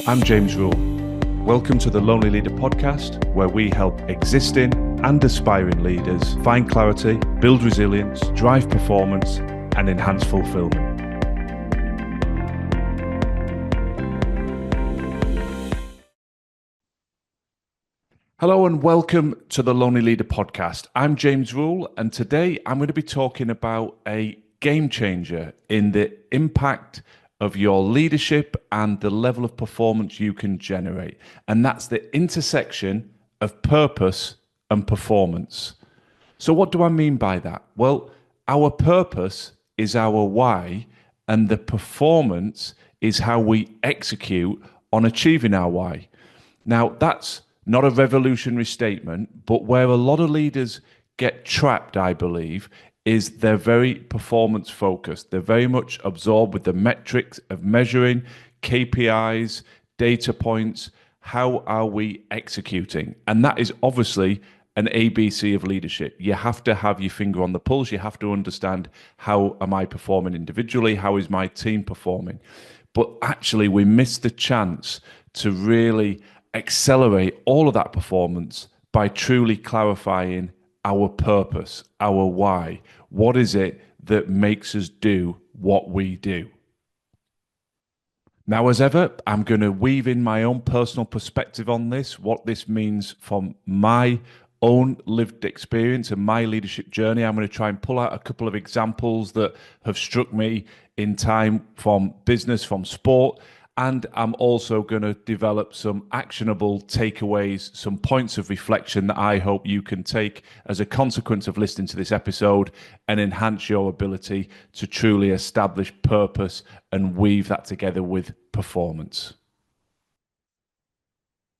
I'm James Rule. Welcome to the Lonely Leader podcast, where we help existing and aspiring leaders find clarity, build resilience, drive performance, and enhance fulfillment. Hello and welcome to the Lonely Leader podcast. I'm James Rule, and today I'm going to be talking about a game changer in the impact of your leadership and the level of performance you can generate. And that's the intersection of purpose and performance. So what do I mean by that? Well, our purpose is our why, and the performance is how we execute on achieving our why. Now, that's not a revolutionary statement, but where a lot of leaders get trapped, I believe, is they're very performance focused. They're very much absorbed with the metrics of measuring, KPIs, data points. How are we executing? And that is obviously an ABC of leadership. You have to have your finger on the pulse. You have to understand, how am I performing individually? How is my team performing? But actually, we miss the chance to really accelerate all of that performance by truly clarifying our purpose, our why. What is it that makes us do what we do? Now, as ever, I'm going to weave in my own personal perspective on this, what this means from my own lived experience and my leadership journey. I'm going to try and pull out a couple of examples that have struck me in time from business, from sport. And I'm also going to develop some actionable takeaways, some points of reflection that I hope you can take as a consequence of listening to this episode and enhance your ability to truly establish purpose and weave that together with performance.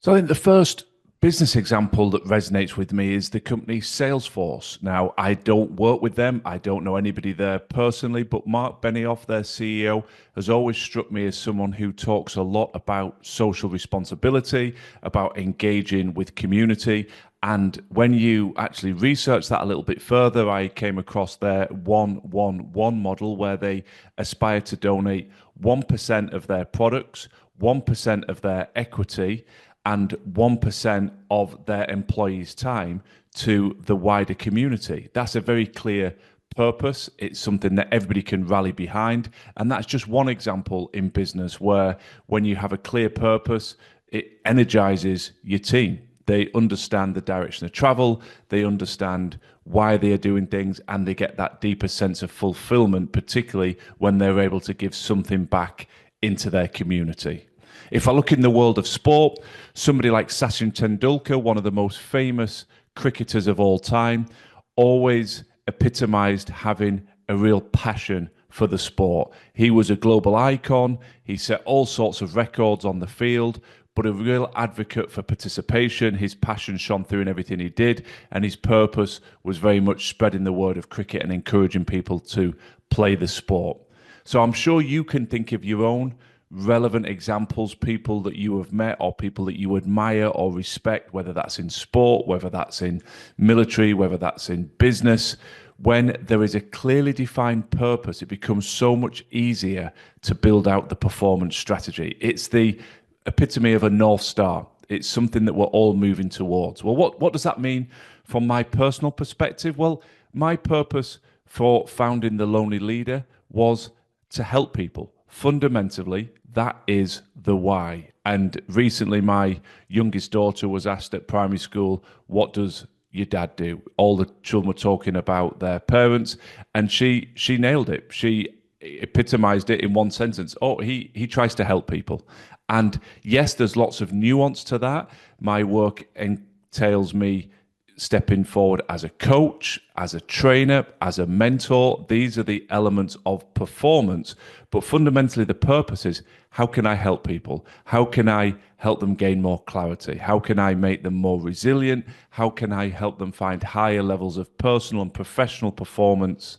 So I think the first business example that resonates with me is the company Salesforce. Now, I don't work with them. I don't know anybody there personally, but Mark Benioff, their CEO, has always struck me as someone who talks a lot about social responsibility, about engaging with community. And when you actually research that a little bit further, I came across their 1-1-1 model, where they aspire to donate 1% of their products, 1% of their equity, and 1% of their employees' time to the wider community. That's a very clear purpose. It's something that everybody can rally behind. And that's just one example in business where, when you have a clear purpose, it energizes your team. They understand the direction of travel, they understand why they are doing things, and they get that deeper sense of fulfillment, particularly when they're able to give something back into their community. If I look in the world of sport, somebody like Sachin Tendulkar, one of the most famous cricketers of all time, always epitomized having a real passion for the sport. He was a global icon. He set all sorts of records on the field, but a real advocate for participation. His passion shone through in everything he did, and his purpose was very much spreading the word of cricket and encouraging people to play the sport. So I'm sure you can think of your own relevant examples, people that you have met or people that you admire or respect, whether that's in sport, whether that's in military, whether that's in business. When there is a clearly defined purpose, it becomes so much easier to build out the performance strategy. It's the epitome of a North Star. It's something that we're all moving towards. Well, what does that mean from my personal perspective? Well, my purpose for founding The Lonely Leader was to help people. Fundamentally, that is the why. And recently, my youngest daughter was asked at primary school, what does your dad do? All the children were talking about their parents, and she nailed it. She epitomized it in one sentence. Oh, he tries to help people. And yes, there's lots of nuance to that. My work entails me stepping forward as a coach, as a trainer, as a mentor. These are the elements of performance. But fundamentally, the purpose is, how can I help people? How can I help them gain more clarity? How can I make them more resilient? How can I help them find higher levels of personal and professional performance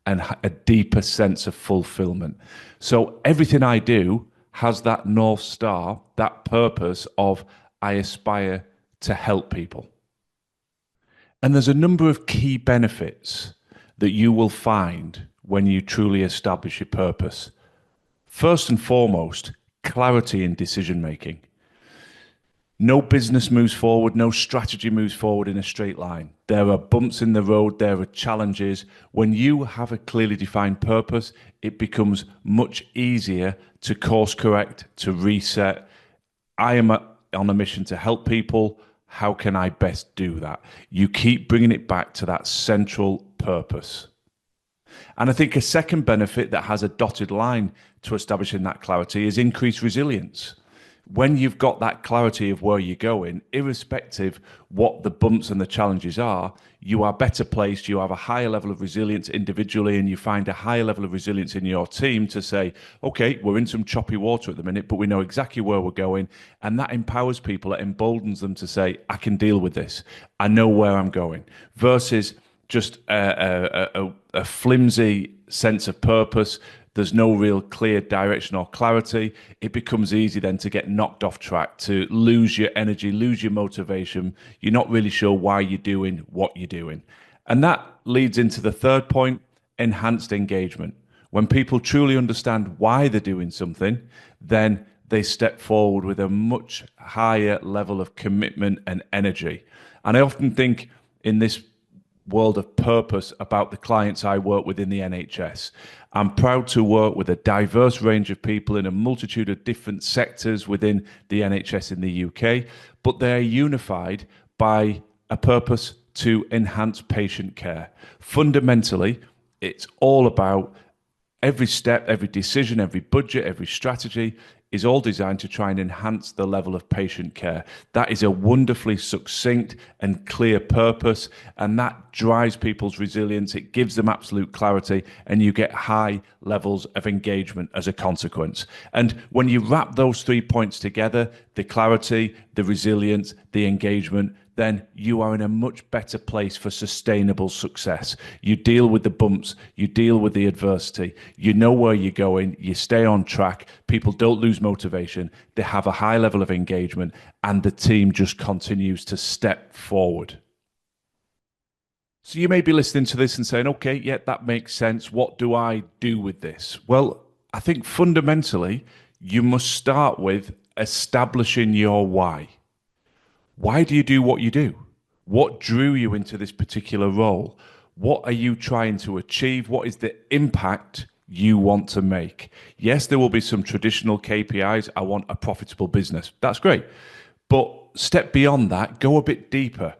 and a deeper sense of fulfillment? So everything I do has that North Star, that purpose of, I aspire to help people. And there's a number of key benefits that you will find when you truly establish your purpose. First and foremost, clarity in decision making. No business moves forward, no strategy moves forward in a straight line. There are bumps in the road, there are challenges. When you have a clearly defined purpose, it becomes much easier to course correct, to reset. I am on a mission to help people. How can I best do that? You keep bringing it back to that central purpose. And I think a second benefit that has a dotted line to establishing that clarity is increased resilience. When you've got that clarity of where you're going, irrespective what the bumps and the challenges are, you are better placed, you have a higher level of resilience individually, and you find a higher level of resilience in your team to say, okay, we're in some choppy water at the minute, but we know exactly where we're going. And that empowers people, it emboldens them to say, I can deal with this. I know where I'm going. Versus just a flimsy sense of purpose. There's no real clear direction or clarity. It becomes easy then to get knocked off track, to lose your energy, lose your motivation. You're not really sure why you're doing what you're doing. And that leads into the third point, enhanced engagement. When people truly understand why they're doing something, then they step forward with a much higher level of commitment and energy. And I often think in this world of purpose about the clients I work with in the NHS. I'm proud to work with a diverse range of people in a multitude of different sectors within the NHS in the UK, but they're unified by a purpose to enhance patient care. Fundamentally, it's all about every step, every decision, every budget, every strategy is all designed to try and enhance the level of patient care. That is a wonderfully succinct and clear purpose, and that drives people's resilience. It gives them absolute clarity, and you get high levels of engagement as a consequence. And when you wrap those 3 points together, the clarity, the resilience, the engagement, then you are in a much better place for sustainable success. You deal with the bumps, you deal with the adversity, you know where you're going, you stay on track, people don't lose motivation, they have a high level of engagement, and the team just continues to step forward. So you may be listening to this and saying, okay, yeah, that makes sense. What do I do with this? Well, I think fundamentally, you must start with establishing your why. Why do you do what you do? What drew you into this particular role? What are you trying to achieve? What is the impact you want to make? Yes, there will be some traditional KPIs. I want a profitable business. That's great. But step beyond that, go a bit deeper.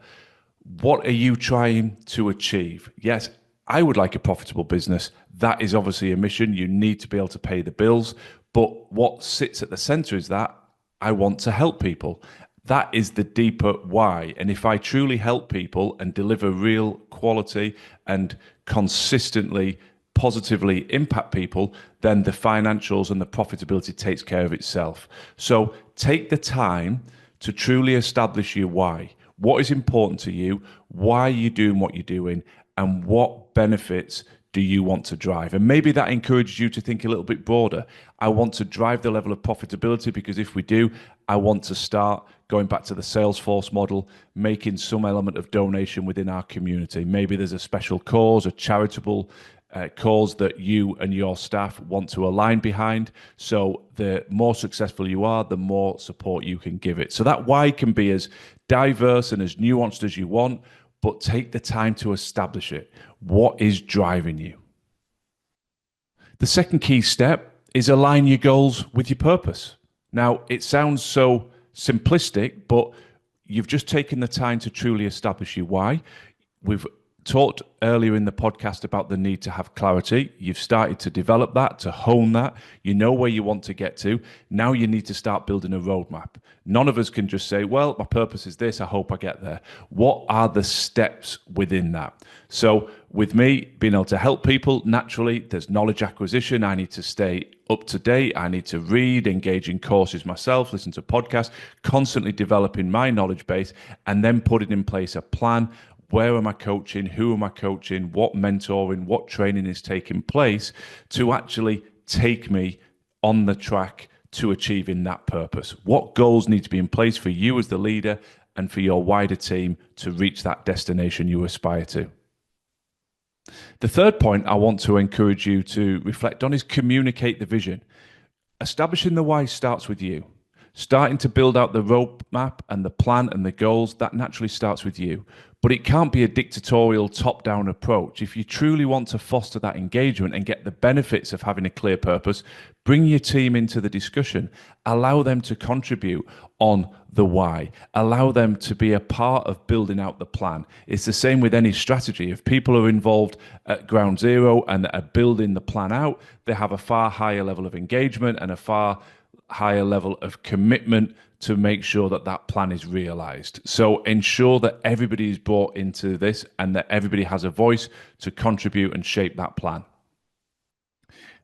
What are you trying to achieve? Yes, I would like a profitable business. That is obviously a mission. You need to be able to pay the bills. But what sits at the center is that I want to help people. That is the deeper why. And if I truly help people and deliver real quality and consistently positively impact people, then the financials and the profitability takes care of itself. So take the time to truly establish your why. What is important to you? Why are you doing what you're doing? And what benefits do you want to drive? And maybe that encourages you to think a little bit broader. I want to drive the level of profitability because if we do, I want to start going back to the Salesforce model, making some element of donation within our community. Maybe there's a special cause, a charitable cause that you and your staff want to align behind. So the more successful you are, the more support you can give it. So that why can be as diverse and as nuanced as you want, but take the time to establish it. What is driving you? The second key step is align your goals with your purpose. Now, it sounds so simplistic, but you've just taken the time to truly establish your why. We've talked earlier in the podcast about the need to have clarity. You've started to develop that, to hone that. You know where you want to get to. Now you need to start building a roadmap. None of us can just say, well, my purpose is this. I hope I get there. What are the steps within that? So with me being able to help people, naturally, there's knowledge acquisition. I need to stay up to date. I need to read, engage in courses myself, listen to podcasts, constantly developing my knowledge base, and then putting in place a plan. Where am I coaching? Who am I coaching? What mentoring, what training is taking place to actually take me on the track to achieving that purpose? What goals need to be in place for you as the leader and for your wider team to reach that destination you aspire to? The third point I want to encourage you to reflect on is communicate the vision. Establishing the why starts with you. Starting to build out the roadmap and the plan and the goals, that naturally starts with you. But it can't be a dictatorial top down approach. If you truly want to foster that engagement and get the benefits of having a clear purpose, bring your team into the discussion, allow them to contribute on the why, allow them to be a part of building out the plan. It's the same with any strategy. If people are involved at ground zero and are building the plan out, they have a far higher level of engagement and a far higher level of commitment to make sure that that plan is realized. So ensure that everybody is brought into this and that everybody has a voice to contribute and shape that plan.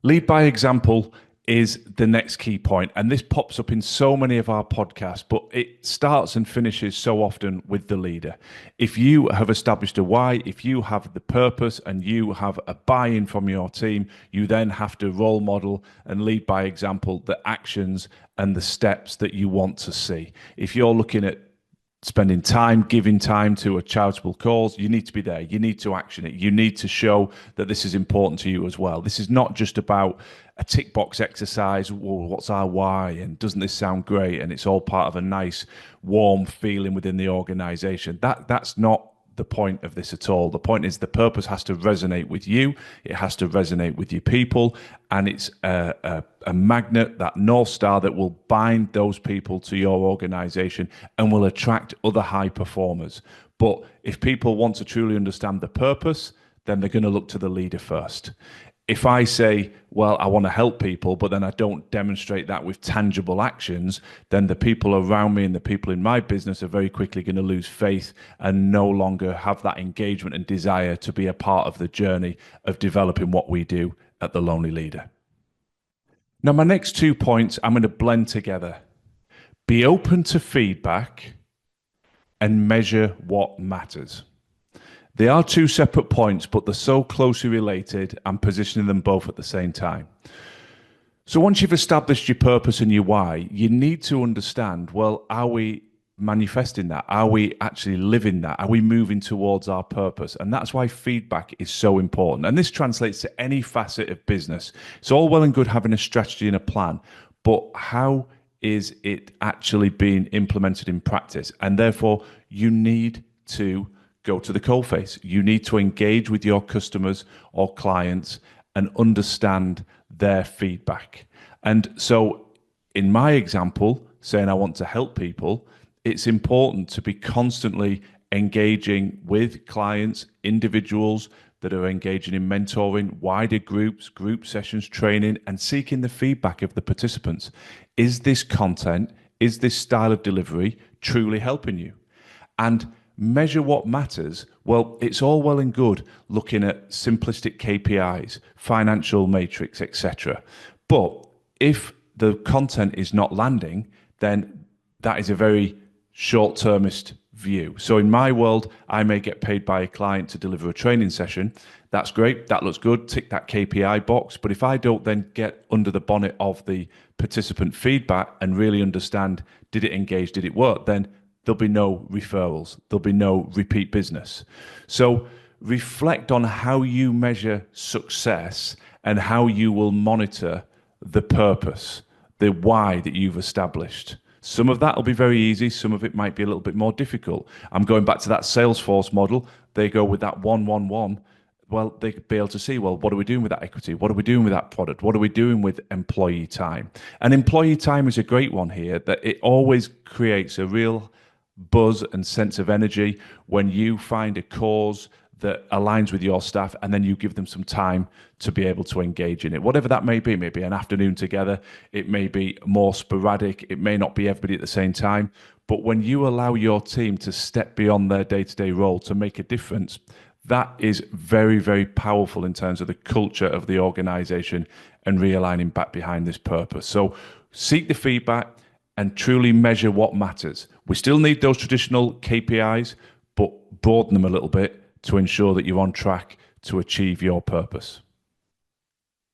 Lead by example is the next key point, and this pops up in so many of our podcasts, but it starts and finishes so often with the leader. If you have established a why, if you have the purpose and you have a buy-in from your team, you then have to role model and lead by example the actions and the steps that you want to see. If you're looking at spending time, giving time to a charitable cause, you need to be there. You need to action it. You need to show that this is important to you as well. This is not just about a tick box exercise. Well, what's our why? And doesn't this sound great? And it's all part of a nice, warm feeling within the organization. That's not the point of this at all. The point is the purpose has to resonate with you. It has to resonate with your people. And it's a magnet, that North Star that will bind those people to your organization and will attract other high performers. But if people want to truly understand the purpose, then they're going to look to the leader first. If I say, well, I want to help people, but then I don't demonstrate that with tangible actions, then the people around me and the people in my business are very quickly going to lose faith and no longer have that engagement and desire to be a part of the journey of developing what we do at The Lonely Leader. Now, my next 2 points I'm going to blend together. Be open to feedback and measure what matters. They are 2 separate points, but they're so closely related, I'm positioning them both at the same time. So once you've established your purpose and your why, you need to understand, well, are we manifesting that? Are we actually living that? Are we moving towards our purpose? And that's why feedback is so important. And this translates to any facet of business. It's all well and good having a strategy and a plan, but how is it actually being implemented in practice? And therefore, you need to go to the coalface. You need to engage with your customers or clients and understand their feedback. And so in my example, saying I want to help people, it's important to be constantly engaging with clients, individuals that are engaging in mentoring, wider groups, group sessions, training, and seeking the feedback of the participants. Is this content, is this style of delivery truly helping you? And measure what matters. Well, it's all well and good looking at simplistic KPIs, financial matrix, etc. But if the content is not landing, then that is a very short-termist view. So in my world, I may get paid by a client to deliver a training session. That's great. That looks good. Tick that KPI box. But if I don't then get under the bonnet of the participant feedback and really understand, did it engage, did it work, then there'll be no referrals. There'll be no repeat business. So reflect on how you measure success and how you will monitor the purpose, the why that you've established. Some of that will be very easy. Some of it might be a little bit more difficult. I'm going back to that Salesforce model. They go with that 1-1-1. Well, they could be able to see, well, what are we doing with that equity? What are we doing with that product? What are we doing with employee time? And employee time is a great one here, that it always creates a real buzz and sense of energy when you find a cause that aligns with your staff and then you give them some time to be able to engage in it. Whatever that may be, maybe an afternoon together, it may be more sporadic, it may not be everybody at the same time, but when you allow your team to step beyond their day-to-day role to make a difference, that is very, very powerful in terms of the culture of the organization and realigning back behind this purpose. So seek the feedback and truly measure what matters. We still need those traditional KPIs, but broaden them a little bit to ensure that you're on track to achieve your purpose.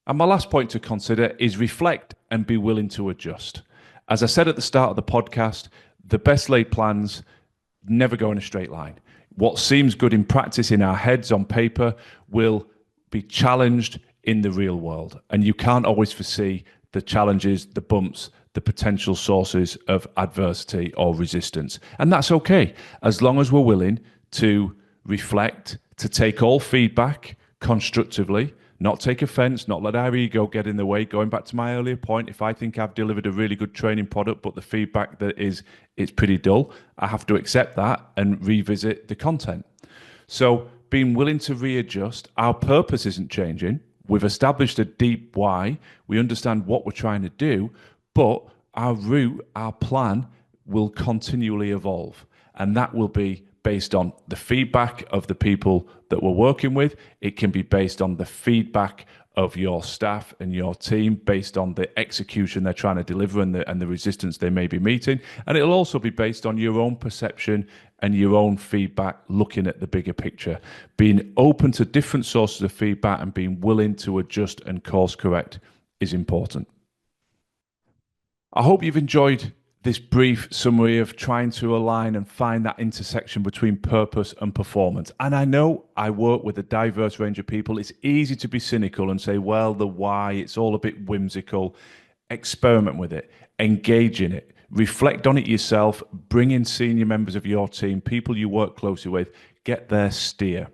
And my last point to consider is reflect and be willing to adjust. As I said at the start of the podcast, the best laid plans never go in a straight line. What seems good in practice in our heads on paper will be challenged in the real world. And you can't always foresee the challenges, the bumps, the potential sources of adversity or resistance. And that's okay, as long as we're willing to reflect, to take all feedback constructively, not take offense, not let our ego get in the way. Going back to my earlier point, if I think I've delivered a really good training product, but the feedback that is, it's pretty dull, I have to accept that and revisit the content. So being willing to readjust, our purpose isn't changing. We've established a deep why. We understand what we're trying to do, but our route, our plan will continually evolve. And that will be based on the feedback of the people that we're working with. It can be based on the feedback of your staff and your team, based on the execution they're trying to deliver and the resistance they may be meeting. And it'll also be based on your own perception and your own feedback, looking at the bigger picture. Being open to different sources of feedback and being willing to adjust and course correct is important. I hope you've enjoyed this brief summary of trying to align and find that intersection between purpose and performance. And I know I work with a diverse range of people. It's easy to be cynical and say, well, the why, it's all a bit whimsical. Experiment with it, engage in it, reflect on it yourself, bring in senior members of your team, people you work closely with, get their steer.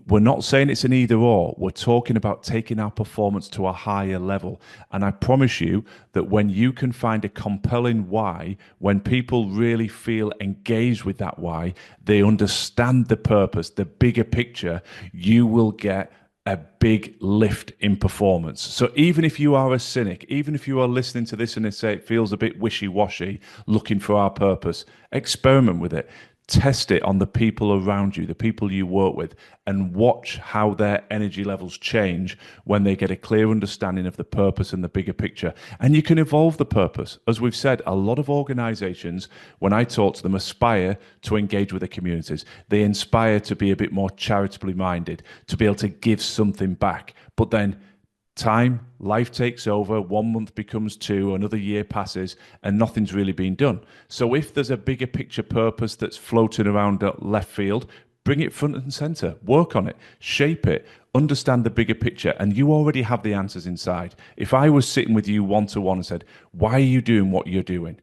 We're not saying it's an either or. We're talking about taking our performance to a higher level. And I promise you that when you can find a compelling why, when people really feel engaged with that why, they understand the purpose, the bigger picture, you will get a big lift in performance. So even if you are a cynic, even if you are listening to this and they say it feels a bit wishy-washy, looking for our purpose, experiment with it. Test it on the people around you, the people you work with, and watch how their energy levels change when they get a clear understanding of the purpose and the bigger picture. And you can evolve the purpose. As we've said, a lot of organizations, when I talk to them, aspire to engage with the communities. They aspire to be a bit more charitably minded, to be able to give something back. But then time, life takes over, 1 month becomes 2, another year passes, and nothing's really been done. So if there's a bigger picture purpose that's floating around left field, bring it front and center, work on it, shape it, understand the bigger picture, and you already have the answers inside. If I was sitting with you one-to-one and said, why are you doing what you're doing?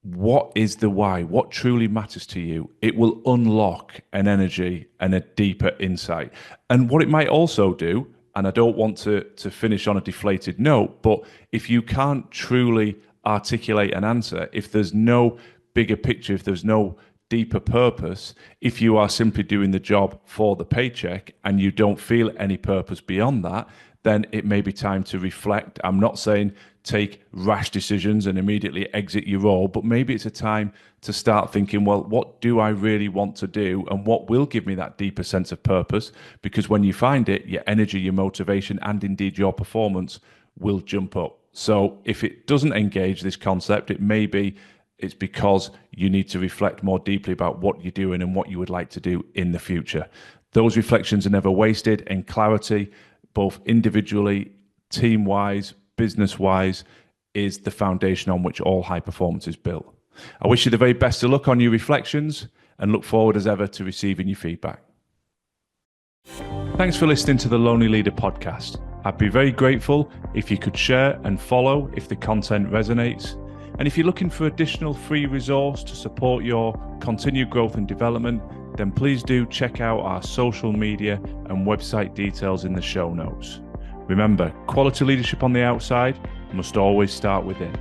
What is the why? What truly matters to you? It will unlock an energy and a deeper insight. And what it might also do, and I don't want to finish on a deflated note, but if you can't truly articulate an answer, if there's no bigger picture, if there's no deeper purpose, if you are simply doing the job for the paycheck and you don't feel any purpose beyond that, then it may be time to reflect. I'm not saying take rash decisions and immediately exit your role, but maybe it's a time to start thinking, well, what do I really want to do and what will give me that deeper sense of purpose? Because when you find it, your energy, your motivation, and indeed your performance will jump up. So if it doesn't engage this concept, it may be it's because you need to reflect more deeply about what you're doing and what you would like to do in the future. Those reflections are never wasted, and clarity, both individually, team-wise, business-wise, is the foundation on which all high performance is built. I wish you the very best of luck on your reflections and look forward as ever to receiving your feedback. Thanks for listening to the Lonely Leader podcast. I'd be very grateful if you could share and follow if the content resonates. And if you're looking for additional free resource to support your continued growth and development, then please do check out our social media and website details in the show notes. Remember, quality leadership on the outside must always start within.